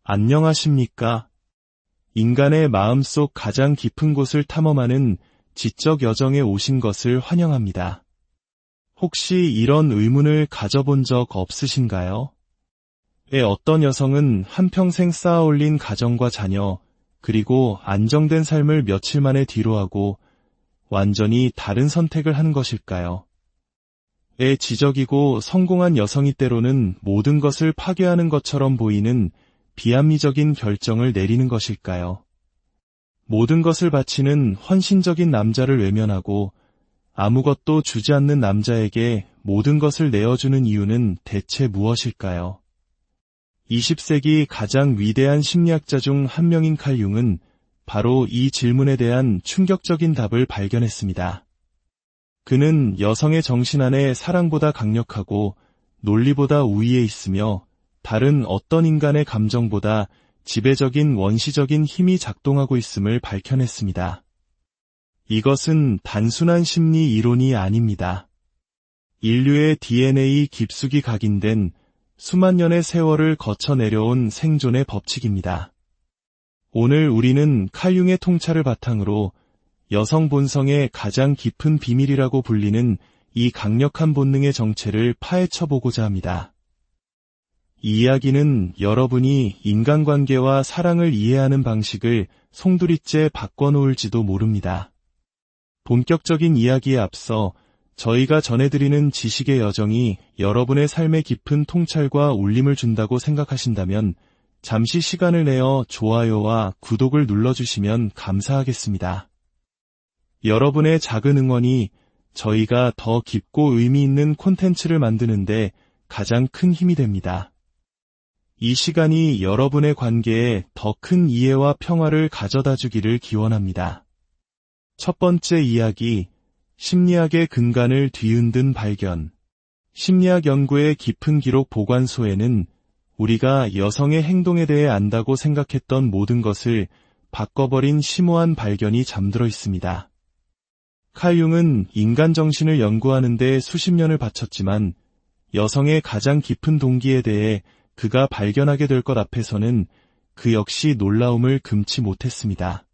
안녕하십니까? 인간의 마음속 가장 깊은 곳을 탐험하는 지적 여정에 오신 것을 환영합니다. 혹시 이런 의문을 가져본 적 없으신가요? 왜 어떤 여성은 한평생 쌓아올린 가정과 자녀, 그리고 안정된 삶을 며칠 만에 뒤로하고 완전히 다른 선택을 하는 것일까요? 왜 지적이고 성공한 여성이 때로는 모든 것을 파괴하는 것처럼 보이는 비합리적인 결정을 내리는 것일까요? 모든 것을 바치는 헌신적인 남자를 외면하고 아무것도 주지 않는 남자에게 모든 것을 내어주는 이유는 대체 무엇일까요? 20세기 가장 위대한 심리학자 중 한 명인 칼 융은 바로 이 질문에 대한 충격적인 답을 발견했습니다. 그는 여성의 정신 안에 사랑보다 강력하고 논리보다 우위에 있으며 다른 어떤 인간의 감정보다 지배적인 원시적인 힘이 작동하고 있음을 밝혀냈습니다. 이것은 단순한 심리 이론이 아닙니다. 인류의 DNA 깊숙이 각인된 수만 년의 세월을 거쳐 내려온 생존의 법칙입니다. 오늘 우리는 칼 융의 통찰을 바탕으로 여성 본성의 가장 깊은 비밀이라고 불리는 이 강력한 본능의 정체를 파헤쳐보고자 합니다. 이 이야기는 여러분이 인간관계와 사랑을 이해하는 방식을 송두리째 바꿔놓을지도 모릅니다. 본격적인 이야기에 앞서 저희가 전해드리는 지식의 여정이 여러분의 삶에 깊은 통찰과 울림을 준다고 생각하신다면 잠시 시간을 내어 좋아요와 구독을 눌러주시면 감사하겠습니다. 여러분의 작은 응원이 저희가 더 깊고 의미 있는 콘텐츠를 만드는데 가장 큰 힘이 됩니다. 이 시간이 여러분의 관계에 더 큰 이해와 평화를 가져다 주기를 기원합니다. 첫 번째 이야기, 심리학의 근간을 뒤흔든 발견. 심리학 연구의 깊은 기록 보관소에는 우리가 여성의 행동에 대해 안다고 생각했던 모든 것을 바꿔버린 심오한 발견이 잠들어 있습니다. 칼 융은 인간 정신을 연구하는 데 수십 년을 바쳤지만 여성의 가장 깊은 동기에 대해 그가 발견하게 될 것 앞에서는 그 역시 놀라움을 금치 못했습니다.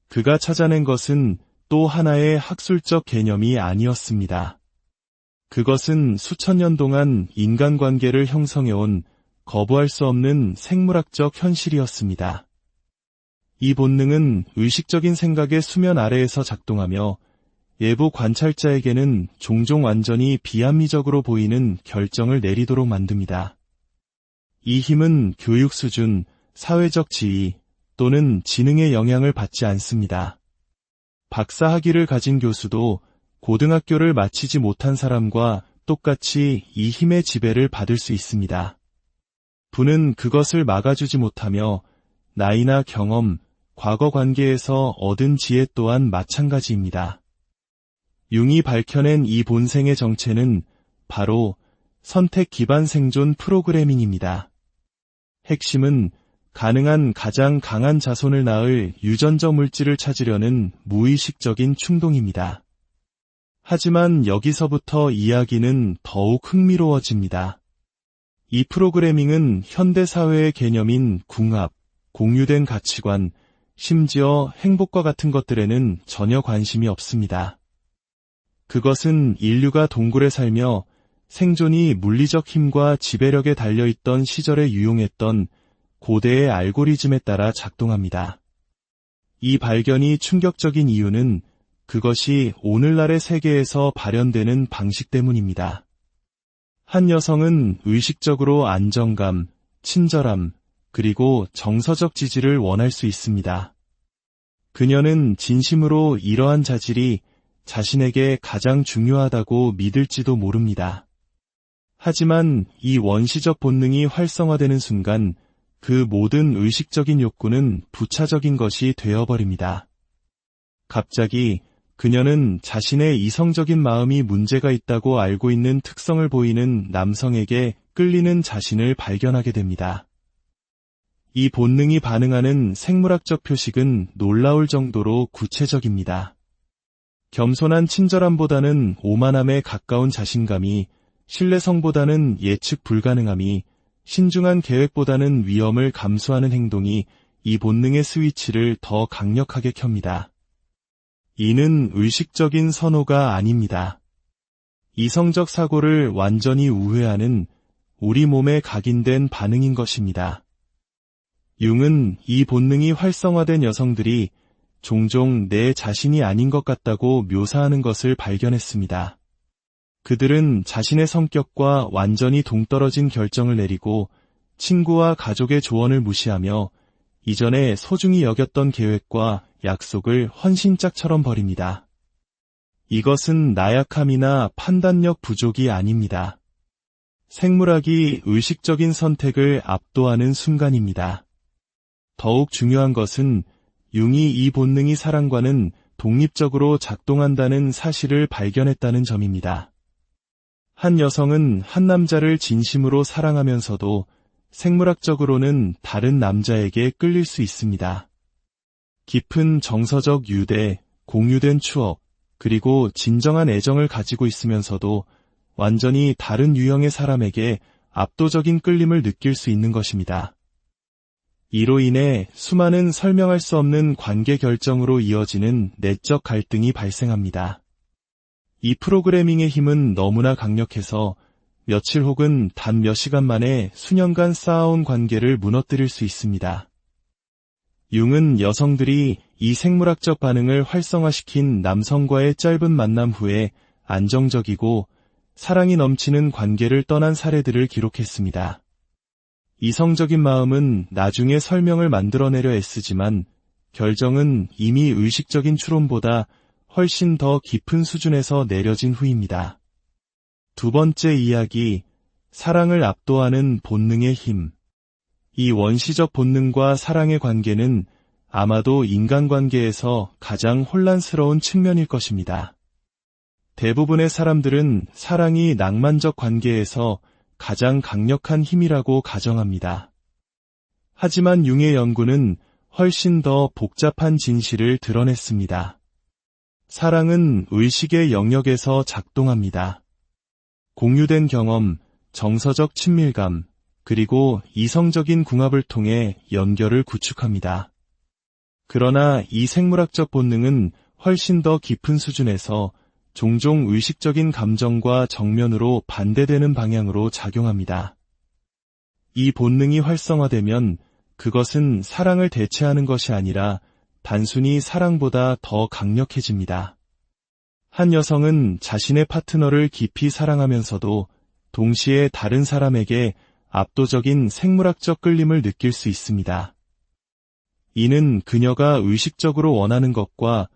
그가 찾아낸 것은 또 하나의 학술적 개념이 아니었습니다. 그것은 수천 년 동안 인간관계를 형성해온 거부할 수 없는 생물학적 현실이었습니다. 이 본능은 의식적인 생각의 수면 아래에서 작동하며 외부 관찰자에게는 종종 완전히 비합리적으로 보이는 결정을 내리도록 만듭니다. 이 힘은 교육 수준, 사회적 지위 또는 지능의 영향을 받지 않습니다. 박사 학위를 가진 교수도 고등학교를 마치지 못한 사람과 똑같이 이 힘의 지배를 받을 수 있습니다. 부는 그것을 막아주지 못하며 나이나 경험, 과거 관계에서 얻은 지혜 또한 마찬가지입니다. 융이 밝혀낸 이 본생의 정체는 바로 선택 기반 생존 프로그래밍입니다. 핵심은 가능한 가장 강한 자손을 낳을 유전적 물질을 찾으려는 무의식적인 충동입니다. 하지만 여기서부터 이야기는 더욱 흥미로워집니다. 이 프로그래밍은 현대사회의 개념인 궁합, 공유된 가치관, 심지어 행복과 같은 것들에는 전혀 관심이 없습니다. 그것은 인류가 동굴에 살며 생존이 물리적 힘과 지배력에 달려있던 시절에 유용했던 고대의 알고리즘에 따라 작동합니다. 이 발견이 충격적인 이유는 그것이 오늘날의 세계에서 발현되는 방식 때문입니다. 한 여성은 의식적으로 안정감, 친절함, 그리고 정서적 지지를 원할 수 있습니다. 그녀는 진심으로 이러한 자질이 자신에게 가장 중요하다고 믿을지도 모릅니다. 하지만 이 원시적 본능이 활성화되는 순간 그 모든 의식적인 욕구는 부차적인 것이 되어버립니다. 갑자기 그녀는 자신의 이성적인 마음이 문제가 있다고 알고 있는 특성을 보이는 남성에게 끌리는 자신을 발견하게 됩니다. 이 본능이 반응하는 생물학적 표식은 놀라울 정도로 구체적입니다. 겸손한 친절함보다는 오만함에 가까운 자신감이, 신뢰성보다는 예측 불가능함이, 신중한 계획보다는 위험을 감수하는 행동이 이 본능의 스위치를 더 강력하게 켭니다. 이는 의식적인 선호가 아닙니다. 이성적 사고를 완전히 우회하는 우리 몸에 각인된 반응인 것입니다. 융은 이 본능이 활성화된 여성들이 종종 내 자신이 아닌 것 같다고 묘사하는 것을 발견했습니다. 그들은 자신의 성격과 완전히 동떨어진 결정을 내리고 친구와 가족의 조언을 무시하며 이전에 소중히 여겼던 계획과 약속을 헌신짝처럼 버립니다. 이것은 나약함이나 판단력 부족이 아닙니다. 생물학이 의식적인 선택을 압도하는 순간입니다. 더욱 중요한 것은 융이 이 본능이 사랑과는 독립적으로 작동한다는 사실을 발견했다는 점입니다. 한 여성은 한 남자를 진심으로 사랑하면서도 생물학적으로는 다른 남자에게 끌릴 수 있습니다. 깊은 정서적 유대, 공유된 추억, 그리고 진정한 애정을 가지고 있으면서도 완전히 다른 유형의 사람에게 압도적인 끌림을 느낄 수 있는 것입니다. 이로 인해 수많은 설명할 수 없는 관계 결정으로 이어지는 내적 갈등이 발생합니다. 이 프로그래밍의 힘은 너무나 강력해서 며칠 혹은 단 몇 시간 만에 수년간 쌓아온 관계를 무너뜨릴 수 있습니다. 융은 여성들이 이 생물학적 반응을 활성화시킨 남성과의 짧은 만남 후에 안정적이고 사랑이 넘치는 관계를 떠난 사례들을 기록했습니다. 이성적인 마음은 나중에 설명을 만들어내려 애쓰지만 결정은 이미 의식적인 추론보다 훨씬 더 깊은 수준에서 내려진 후입니다. 두 번째 이야기, 사랑을 압도하는 본능의 힘. 이 원시적 본능과 사랑의 관계는 아마도 인간관계에서 가장 혼란스러운 측면일 것입니다. 대부분의 사람들은 사랑이 낭만적 관계에서 가장 강력한 힘이라고 가정합니다. 하지만 융의 연구는 훨씬 더 복잡한 진실을 드러냈습니다. 사랑은 의식의 영역에서 작동합니다. 공유된 경험, 정서적 친밀감, 그리고 이성적인 궁합을 통해 연결을 구축합니다. 그러나 이 생물학적 본능은 훨씬 더 깊은 수준에서 종종 의식적인 감정과 정면으로 반대되는 방향으로 작용합니다. 이 본능이 활성화되면 그것은 사랑을 대체하는 것이 아니라 단순히 사랑보다 더 강력해집니다. 한 여성은 자신의 파트너를 깊이 사랑하면서도 동시에 다른 사람에게 압도적인 생물학적 끌림을 느낄 수 있습니다. 이는 그녀가 의식적으로 원하는 것과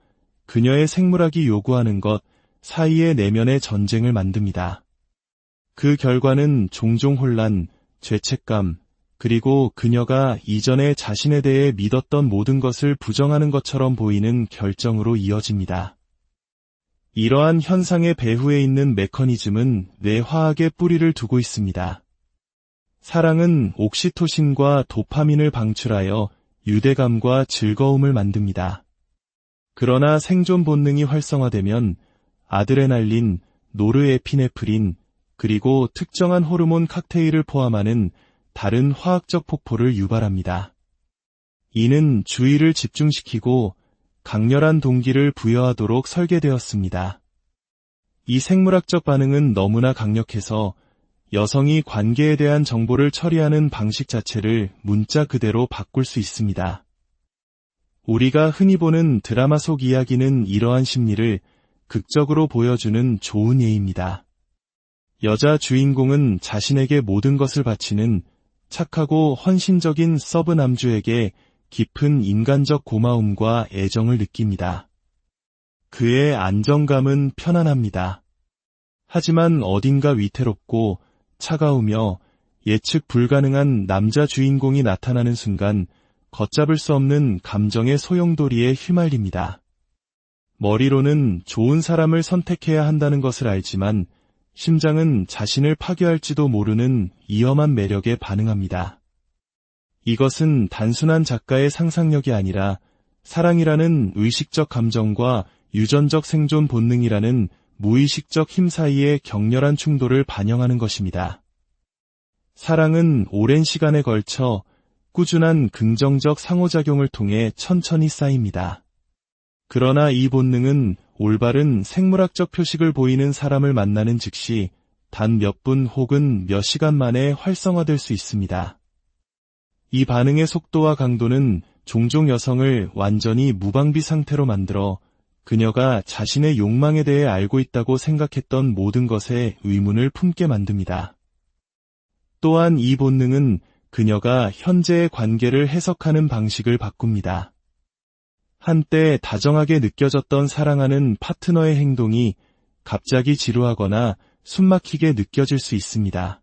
그녀의 생물학이 요구하는 것 사이의 내면의 전쟁을 만듭니다. 그 결과는 종종 혼란, 죄책감, 그리고 그녀가 이전에 자신에 대해 믿었던 모든 것을 부정하는 것처럼 보이는 결정으로 이어집니다. 이러한 현상의 배후에 있는 메커니즘은 뇌화학의 뿌리를 두고 있습니다. 사랑은 옥시토신과 도파민을 방출하여 유대감과 즐거움을 만듭니다. 그러나 생존 본능이 활성화되면 아드레날린, 노르에피네프린, 그리고 특정한 호르몬 칵테일을 포함하는 다른 화학적 폭포를 유발합니다. 이는 주의를 집중시키고 강렬한 동기를 부여하도록 설계되었습니다. 이 생물학적 반응은 너무나 강력해서 여성이 관계에 대한 정보를 처리하는 방식 자체를 문자 그대로 바꿀 수 있습니다. 우리가 흔히 보는 드라마 속 이야기는 이러한 심리를 극적으로 보여주는 좋은 예입니다. 여자 주인공은 자신에게 모든 것을 바치는 착하고 헌신적인 서브 남주에게 깊은 인간적 고마움과 애정을 느낍니다. 그의 안정감은 편안합니다. 하지만 어딘가 위태롭고 차가우며 예측 불가능한 남자 주인공이 나타나는 순간 걷잡을 수 없는 감정의 소용돌이에 휘말립니다. 머리로는 좋은 사람을 선택해야 한다는 것을 알지만 심장은 자신을 파괴할지도 모르는 위험한 매력에 반응합니다. 이것은 단순한 작가의 상상력이 아니라 사랑이라는 의식적 감정과 유전적 생존 본능이라는 무의식적 힘 사이의 격렬한 충돌을 반영하는 것입니다. 사랑은 오랜 시간에 걸쳐 꾸준한 긍정적 상호작용을 통해 천천히 쌓입니다. 그러나 이 본능은 올바른 생물학적 표식을 보이는 사람을 만나는 즉시 단 몇 분 혹은 몇 시간 만에 활성화될 수 있습니다. 이 반응의 속도와 강도는 종종 여성을 완전히 무방비 상태로 만들어 그녀가 자신의 욕망에 대해 알고 있다고 생각했던 모든 것에 의문을 품게 만듭니다. 또한 이 본능은 그녀가 현재의 관계를 해석하는 방식을 바꿉니다. 한때 다정하게 느껴졌던 사랑하는 파트너의 행동이 갑자기 지루하거나 숨막히게 느껴질 수 있습니다.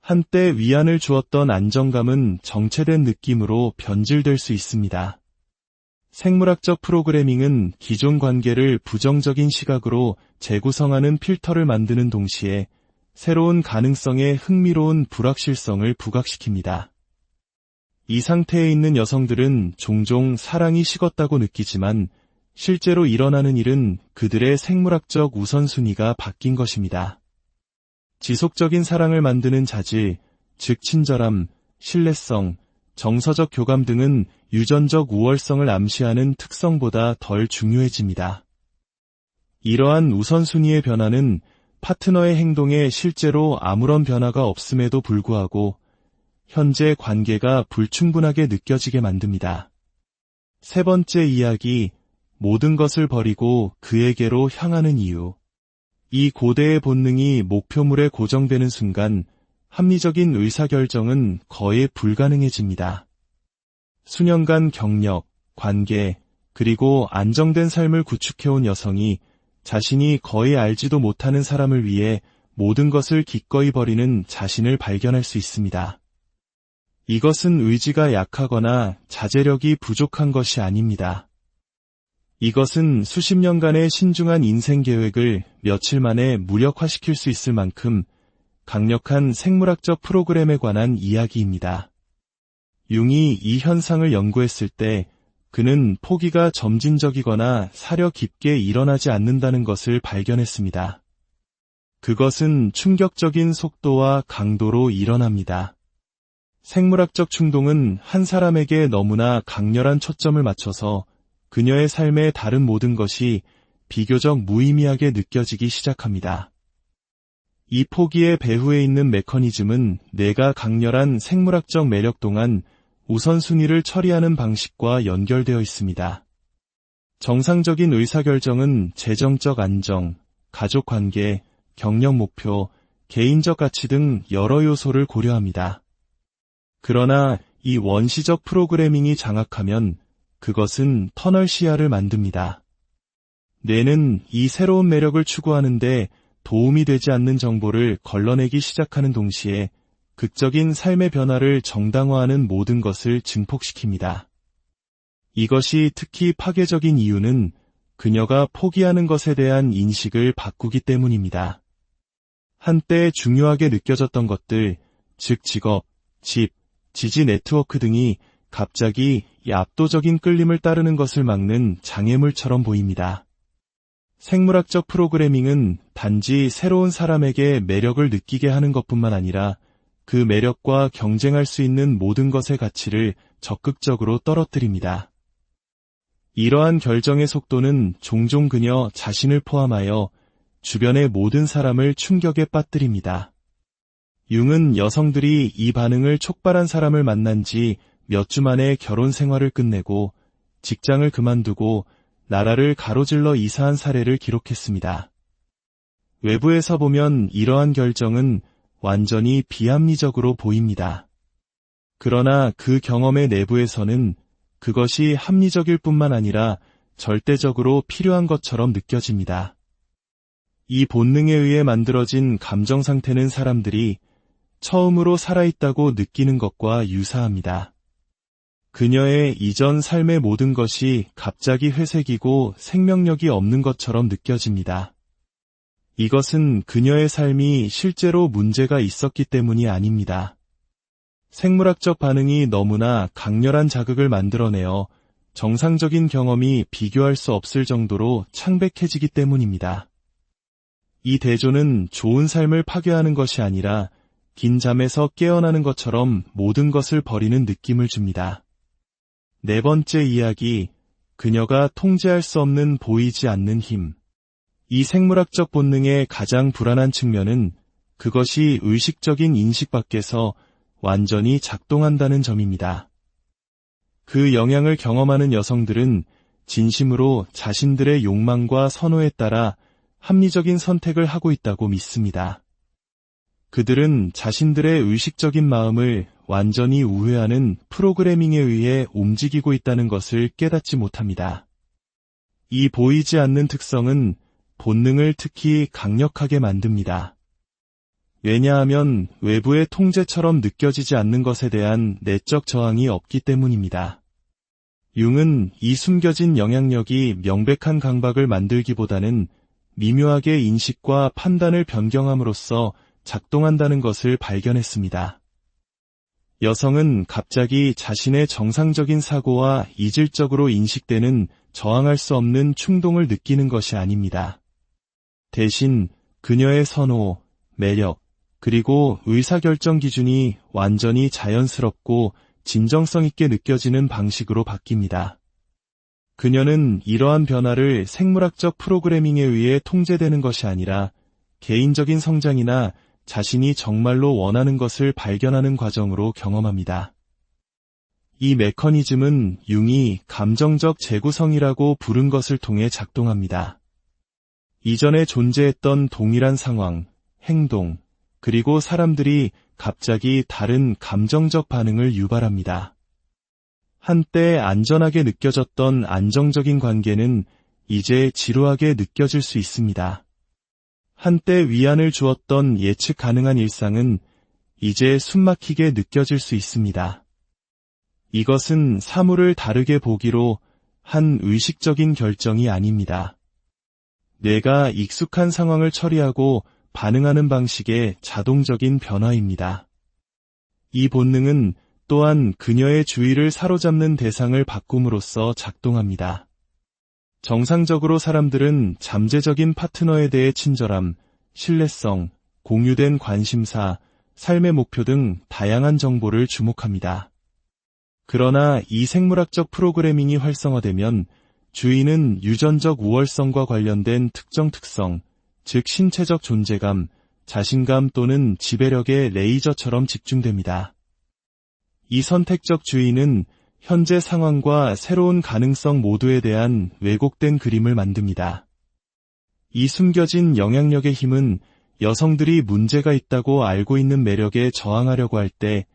한때 위안을 주었던 안정감은 정체된 느낌으로 변질될 수 있습니다. 생물학적 프로그래밍은 기존 관계를 부정적인 시각으로 재구성하는 필터를 만드는 동시에 새로운 가능성에 흥미로운 불확실성을 부각시킵니다. 이 상태에 있는 여성들은 종종 사랑이 식었다고 느끼지만 실제로 일어나는 일은 그들의 생물학적 우선순위가 바뀐 것입니다. 지속적인 사랑을 만드는 자질, 즉 친절함, 신뢰성, 정서적 교감 등은 유전적 우월성을 암시하는 특성보다 덜 중요해집니다. 이러한 우선순위의 변화는 파트너의 행동에 실제로 아무런 변화가 없음에도 불구하고 현재 관계가 불충분하게 느껴지게 만듭니다. 세 번째 이야기, 모든 것을 버리고 그에게로 향하는 이유. 이 고대의 본능이 목표물에 고정되는 순간 합리적인 의사결정은 거의 불가능해집니다. 수년간 경력, 관계, 그리고 안정된 삶을 구축해온 여성이 자신이 거의 알지도 못하는 사람을 위해 모든 것을 기꺼이 버리는 자신을 발견할 수 있습니다. 이것은 의지가 약하거나 자제력이 부족한 것이 아닙니다. 이것은 수십 년간의 신중한 인생 계획을 며칠 만에 무력화시킬 수 있을 만큼 강력한 생물학적 프로그램에 관한 이야기입니다. 융이 이 현상을 연구했을 때 그는 포기가 점진적이거나 사려 깊게 일어나지 않는다는 것을 발견했습니다. 그것은 충격적인 속도와 강도로 일어납니다. 생물학적 충동은 한 사람에게 너무나 강렬한 초점을 맞춰서 그녀의 삶의 다른 모든 것이 비교적 무의미하게 느껴지기 시작합니다. 이 포기의 배후에 있는 메커니즘은 내가 강렬한 생물학적 매력 동안 우선순위를 처리하는 방식과 연결되어 있습니다. 정상적인 의사결정은 재정적 안정, 가족관계, 경력 목표, 개인적 가치 등 여러 요소를 고려합니다. 그러나 이 원시적 프로그래밍이 장악하면 그것은 터널 시야를 만듭니다. 뇌는 이 새로운 매력을 추구하는데 도움이 되지 않는 정보를 걸러내기 시작하는 동시에 극적인 삶의 변화를 정당화하는 모든 것을 증폭시킵니다. 이것이 특히 파괴적인 이유는 그녀가 포기하는 것에 대한 인식을 바꾸기 때문입니다. 한때 중요하게 느껴졌던 것들, 즉 직업, 집, 지지 네트워크 등이 갑자기 이 압도적인 끌림을 따르는 것을 막는 장애물처럼 보입니다. 생물학적 프로그래밍은 단지 새로운 사람에게 매력을 느끼게 하는 것뿐만 아니라 그 매력과 경쟁할 수 있는 모든 것의 가치를 적극적으로 떨어뜨립니다. 이러한 결정의 속도는 종종 그녀 자신을 포함하여 주변의 모든 사람을 충격에 빠뜨립니다. 융은 여성들이 이 반응을 촉발한 사람을 만난 지 몇 주 만에 결혼 생활을 끝내고 직장을 그만두고 나라를 가로질러 이사한 사례를 기록했습니다. 외부에서 보면 이러한 결정은 완전히 비합리적으로 보입니다. 그러나 그 경험의 내부에서는 그것이 합리적일 뿐만 아니라 절대적으로 필요한 것처럼 느껴집니다. 이 본능에 의해 만들어진 감정 상태는 사람들이 처음으로 살아있다고 느끼는 것과 유사합니다. 그녀의 이전 삶의 모든 것이 갑자기 회색이고 생명력이 없는 것처럼 느껴집니다. 이것은 그녀의 삶이 실제로 문제가 있었기 때문이 아닙니다. 생물학적 반응이 너무나 강렬한 자극을 만들어내어 정상적인 경험이 비교할 수 없을 정도로 창백해지기 때문입니다. 이 대조는 좋은 삶을 파괴하는 것이 아니라 긴 잠에서 깨어나는 것처럼 모든 것을 버리는 느낌을 줍니다. 네 번째 이야기, 그녀가 통제할 수 없는 보이지 않는 힘. 이 생물학적 본능의 가장 불안한 측면은 그것이 의식적인 인식 밖에서 완전히 작동한다는 점입니다. 그 영향을 경험하는 여성들은 진심으로 자신들의 욕망과 선호에 따라 합리적인 선택을 하고 있다고 믿습니다. 그들은 자신들의 의식적인 마음을 완전히 우회하는 프로그래밍에 의해 움직이고 있다는 것을 깨닫지 못합니다. 이 보이지 않는 특성은 본능을 특히 강력하게 만듭니다. 왜냐하면 외부의 통제처럼 느껴지지 않는 것에 대한 내적 저항이 없기 때문입니다. 융은 이 숨겨진 영향력이 명백한 강박을 만들기보다는 미묘하게 인식과 판단을 변경함으로써 작동한다는 것을 발견했습니다. 여성은 갑자기 자신의 정상적인 사고와 이질적으로 인식되는 저항할 수 없는 충동을 느끼는 것이 아닙니다. 대신 그녀의 선호, 매력, 그리고 의사결정 기준이 완전히 자연스럽고 진정성 있게 느껴지는 방식으로 바뀝니다. 그녀는 이러한 변화를 생물학적 프로그래밍에 의해 통제되는 것이 아니라 개인적인 성장이나 자신이 정말로 원하는 것을 발견하는 과정으로 경험합니다. 이 메커니즘은 융이 감정적 재구성이라고 부른 것을 통해 작동합니다. 이전에 존재했던 동일한 상황, 행동, 그리고 사람들이 갑자기 다른 감정적 반응을 유발합니다. 한때 안전하게 느껴졌던 안정적인 관계는 이제 지루하게 느껴질 수 있습니다. 한때 위안을 주었던 예측 가능한 일상은 이제 숨막히게 느껴질 수 있습니다. 이것은 사물을 다르게 보기로 한 의식적인 결정이 아닙니다. 뇌가 익숙한 상황을 처리하고 반응하는 방식의 자동적인 변화입니다. 이 본능은 또한 그녀의 주의를 사로잡는 대상을 바꿈으로써 작동합니다. 정상적으로 사람들은 잠재적인 파트너에 대해 친절함, 신뢰성, 공유된 관심사, 삶의 목표 등 다양한 정보를 주목합니다. 그러나 이 생물학적 프로그래밍이 활성화되면 주의는 유전적 우월성과 관련된 특정 특성, 즉 신체적 존재감, 자신감 또는 지배력의 레이저처럼 집중됩니다. 이 선택적 주의는 현재 상황과 새로운 가능성 모두에 대한 왜곡된 그림을 만듭니다. 이 숨겨진 영향력의 힘은 여성들이 문제가 있다고 알고 있는 매력에 저항하려고 할 때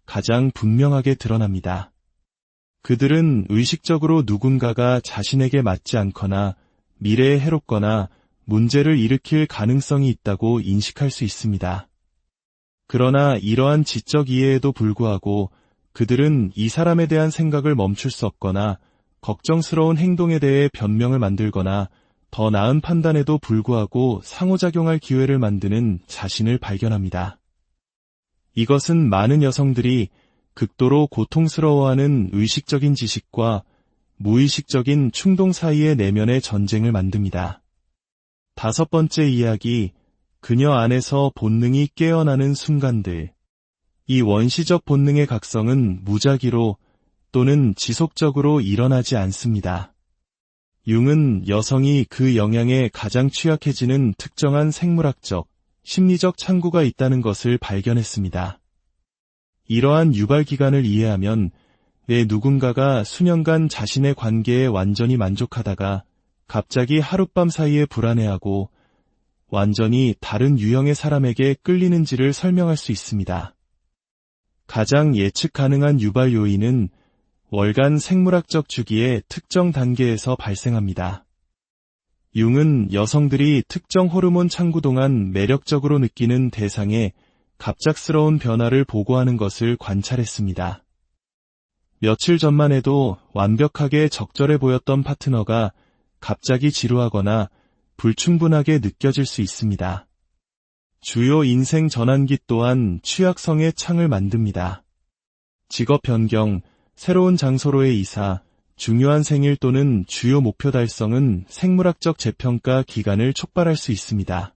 가장 분명하게 드러납니다. 그들은 의식적으로 누군가가 자신에게 맞지 않거나 미래에 해롭거나 문제를 일으킬 가능성이 있다고 인식할 수 있습니다. 그러나 이러한 지적 이해에도 불구하고 그들은 이 사람에 대한 생각을 멈출 수 없거나 걱정스러운 행동에 대해 변명을 만들거나 더 나은 판단에도 불구하고 상호작용할 기회를 만드는 자신을 발견합니다. 이것은 많은 여성들이 극도로 고통스러워하는 의식적인 지식과 무의식적인 충동 사이의 내면의 전쟁을 만듭니다. 다섯 번째 이야기, 그녀 안에서 본능이 깨어나는 순간들. 이 원시적 본능의 각성은 무작위로 또는 지속적으로 일어나지 않습니다. 융은 여성이 그 영향에 가장 취약해지는 특정한 생물학적, 심리적 창구가 있다는 것을 발견했습니다. 이러한 유발 기간을 이해하면 왜 누군가가 수년간 자신의 관계에 완전히 만족하다가 갑자기 하룻밤 사이에 불안해하고 완전히 다른 유형의 사람에게 끌리는지를 설명할 수 있습니다. 가장 예측 가능한 유발 요인은 월간 생물학적 주기의 특정 단계에서 발생합니다. 융은 여성들이 특정 호르몬 창구 동안 매력적으로 느끼는 대상에 갑작스러운 변화를 보고하는 것을 관찰했습니다. 며칠 전만 해도 완벽하게 적절해 보였던 파트너가 갑자기 지루하거나 불충분하게 느껴질 수 있습니다. 주요 인생 전환기 또한 취약성의 창을 만듭니다. 직업 변경, 새로운 장소로의 이사, 중요한 생일 또는 주요 목표 달성은 생물학적 재평가 기간을 촉발할 수 있습니다.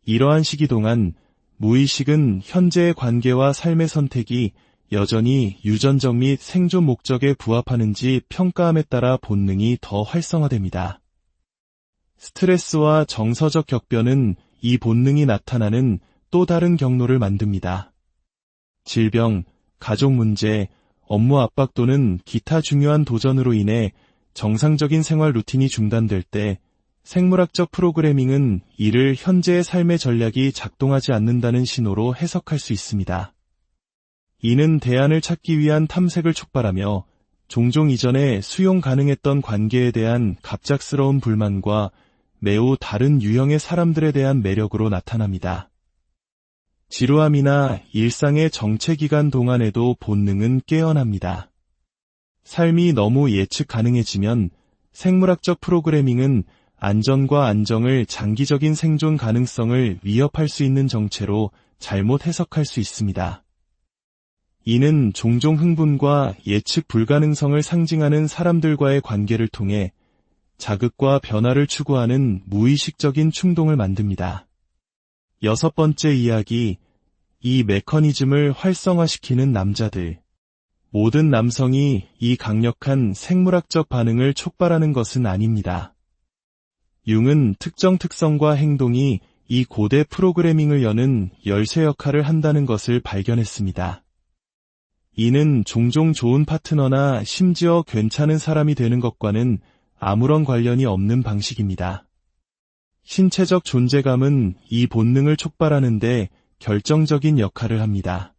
이러한 시기 동안 무의식은 현재의 관계와 삶의 선택이 여전히 유전적 및 생존 목적에 부합하는지 평가함에 따라 본능이 더 활성화됩니다. 스트레스와 정서적 격변은 이 본능이 나타나는 또 다른 경로를 만듭니다. 질병, 가족 문제, 업무 압박 또는 기타 중요한 도전으로 인해 정상적인 생활 루틴이 중단될 때 생물학적 프로그래밍은 이를 현재의 삶의 전략이 작동하지 않는다는 신호로 해석할 수 있습니다. 이는 대안을 찾기 위한 탐색을 촉발하며 종종 이전에 수용 가능했던 관계에 대한 갑작스러운 불만과 매우 다른 유형의 사람들에 대한 매력으로 나타납니다. 지루함이나 일상의 정체 기간 동안에도 본능은 깨어납니다. 삶이 너무 예측 가능해지면 생물학적 프로그래밍은 안전과 안정을 장기적인 생존 가능성을 위협할 수 있는 정체로 잘못 해석할 수 있습니다. 이는 종종 흥분과 예측 불가능성을 상징하는 사람들과의 관계를 통해 자극과 변화를 추구하는 무의식적인 충동을 만듭니다. 6번째 이야기, 이 메커니즘을 활성화시키는 남자들. 모든 남성이 이 강력한 생물학적 반응을 촉발하는 것은 아닙니다. 융은 특정 특성과 행동이 이 고대 프로그래밍을 여는 열쇠 역할을 한다는 것을 발견했습니다. 이는 종종 좋은 파트너나 심지어 괜찮은 사람이 되는 것과는 아무런 관련이 없는 방식입니다. 신체적 존재감은 이 본능을 촉발하는데 결정적인 역할을 합니다.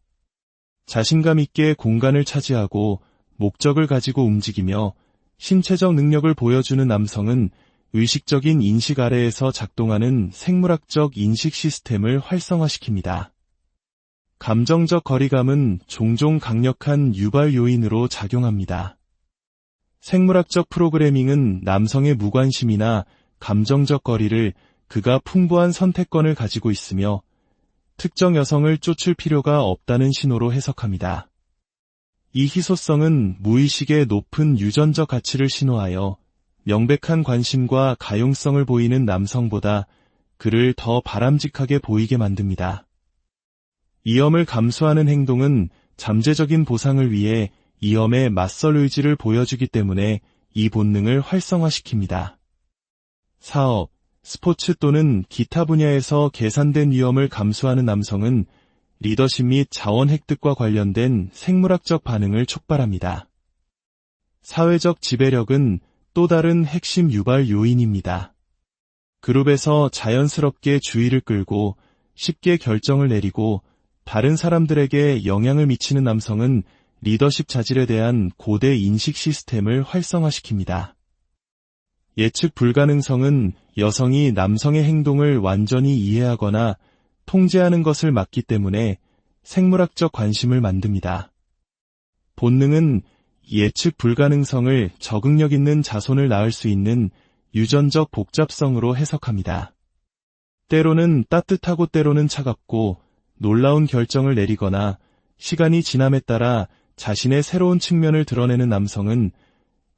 자신감 있게 공간을 차지하고 목적을 가지고 움직이며 신체적 능력을 보여주는 남성은 의식적인 인식 아래에서 작동하는 생물학적 인식 시스템을 활성화시킵니다. 감정적 거리감은 종종 강력한 유발 요인으로 작용합니다. 생물학적 프로그래밍은 남성의 무관심이나 감정적 거리를 그가 풍부한 선택권을 가지고 있으며 특정 여성을 쫓을 필요가 없다는 신호로 해석합니다. 이 희소성은 무의식의 높은 유전적 가치를 신호하여 명백한 관심과 가용성을 보이는 남성보다 그를 더 바람직하게 보이게 만듭니다. 위험을 감수하는 행동은 잠재적인 보상을 위해 위험에 맞설 의지를 보여주기 때문에 이 본능을 활성화시킵니다. 사업, 스포츠 또는 기타 분야에서 계산된 위험을 감수하는 남성은 리더십 및 자원 획득과 관련된 생물학적 반응을 촉발합니다. 사회적 지배력은 또 다른 핵심 유발 요인입니다. 그룹에서 자연스럽게 주의를 끌고 쉽게 결정을 내리고 다른 사람들에게 영향을 미치는 남성은 리더십 자질에 대한 고대 인식 시스템을 활성화시킵니다. 예측 불가능성은 여성이 남성의 행동을 완전히 이해하거나 통제하는 것을 막기 때문에 생물학적 관심을 만듭니다. 본능은 예측 불가능성을 적응력 있는 자손을 낳을 수 있는 유전적 복잡성으로 해석합니다. 때로는 따뜻하고 때로는 차갑고 놀라운 결정을 내리거나 시간이 지남에 따라 자신의 새로운 측면을 드러내는 남성은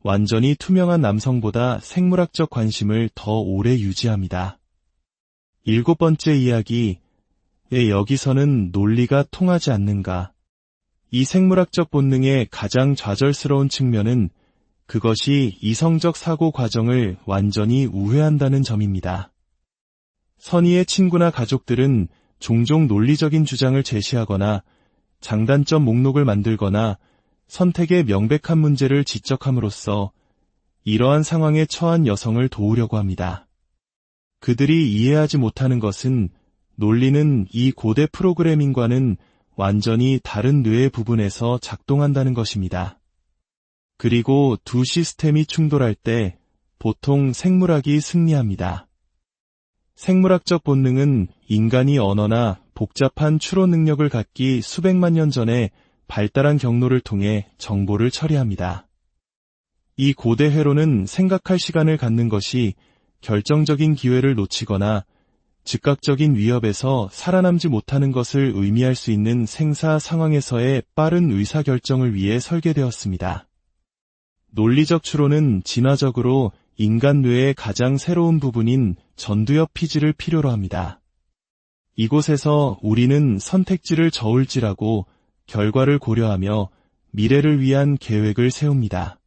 완전히 투명한 남성보다 생물학적 관심을 더 오래 유지합니다. 7번째 이야기, 왜 여기서는 논리가 통하지 않는가? 이 생물학적 본능의 가장 좌절스러운 측면은 그것이 이성적 사고 과정을 완전히 우회한다는 점입니다. 선의의 친구나 가족들은 종종 논리적인 주장을 제시하거나 장단점 목록을 만들거나 선택의 명백한 문제를 지적함으로써 이러한 상황에 처한 여성을 도우려고 합니다. 그들이 이해하지 못하는 것은 논리는 이 고대 프로그래밍과는 완전히 다른 뇌의 부분에서 작동한다는 것입니다. 그리고 두 시스템이 충돌할 때 보통 생물학이 승리합니다. 생물학적 본능은 인간이 언어나 복잡한 추론 능력을 갖기 수백만 년 전에 발달한 경로를 통해 정보를 처리합니다. 이 고대 회로는 생각할 시간을 갖는 것이 결정적인 기회를 놓치거나 즉각적인 위협에서 살아남지 못하는 것을 의미할 수 있는 생사 상황에서의 빠른 의사결정을 위해 설계되었습니다. 논리적 추론은 진화적으로 인간 뇌의 가장 새로운 부분인 전두엽 피지를 필요로 합니다. 이곳에서 우리는 선택지를 저울질하고 결과를 고려하며 미래를 위한 계획을 세웁니다.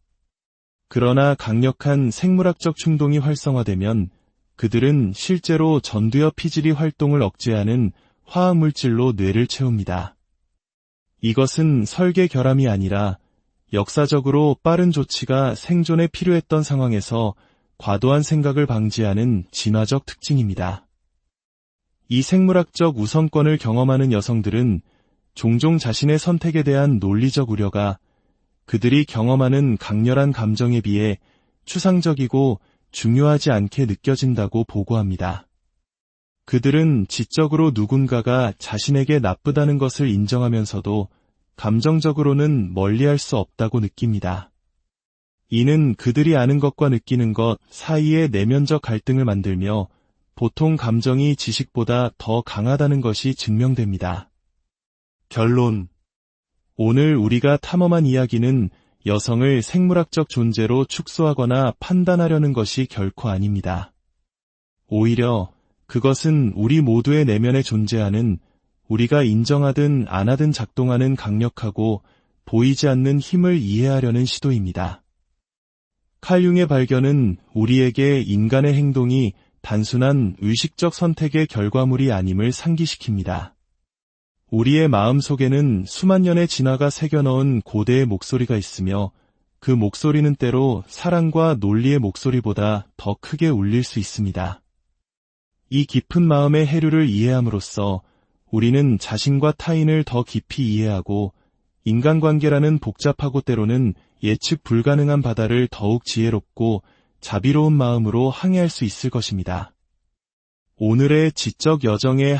그러나 강력한 생물학적 충동이 활성화되면 그들은 실제로 전두엽 피질이 활동을 억제하는 화학물질로 뇌를 채웁니다. 이것은 설계 결함이 아니라 역사적으로 빠른 조치가 생존에 필요했던 상황에서 과도한 생각을 방지하는 진화적 특징입니다. 이 생물학적 우선권을 경험하는 여성들은 종종 자신의 선택에 대한 논리적 우려가 그들이 경험하는 강렬한 감정에 비해 추상적이고 중요하지 않게 느껴진다고 보고합니다. 그들은 지적으로 누군가가 자신에게 나쁘다는 것을 인정하면서도 감정적으로는 멀리할 수 없다고 느낍니다. 이는 그들이 아는 것과 느끼는 것 사이의 내면적 갈등을 만들며 보통 감정이 지식보다 더 강하다는 것이 증명됩니다. 결론. 오늘 우리가 탐험한 이야기는 여성을 생물학적 존재로 축소하거나 판단하려는 것이 결코 아닙니다. 오히려 그것은 우리 모두의 내면에 존재하는 우리가 인정하든 안 하든 작동하는 강력하고 보이지 않는 힘을 이해하려는 시도입니다. 칼 융의 발견은 우리에게 인간의 행동이 단순한 의식적 선택의 결과물이 아님을 상기시킵니다. 우리의 마음 속에는 수만 년의 진화가 새겨넣은 고대의 목소리가 있으며 그 목소리는 때로 사랑과 논리의 목소리보다 더 크게 울릴 수 있습니다. 이 깊은 마음의 해류를 이해함으로써 우리는 자신과 타인을 더 깊이 이해하고 인간관계라는 복잡하고 때로는 예측 불가능한 바다를 더욱 지혜롭고 자비로운 마음으로 항해할 수 있을 것입니다. 오늘의 지적 여정의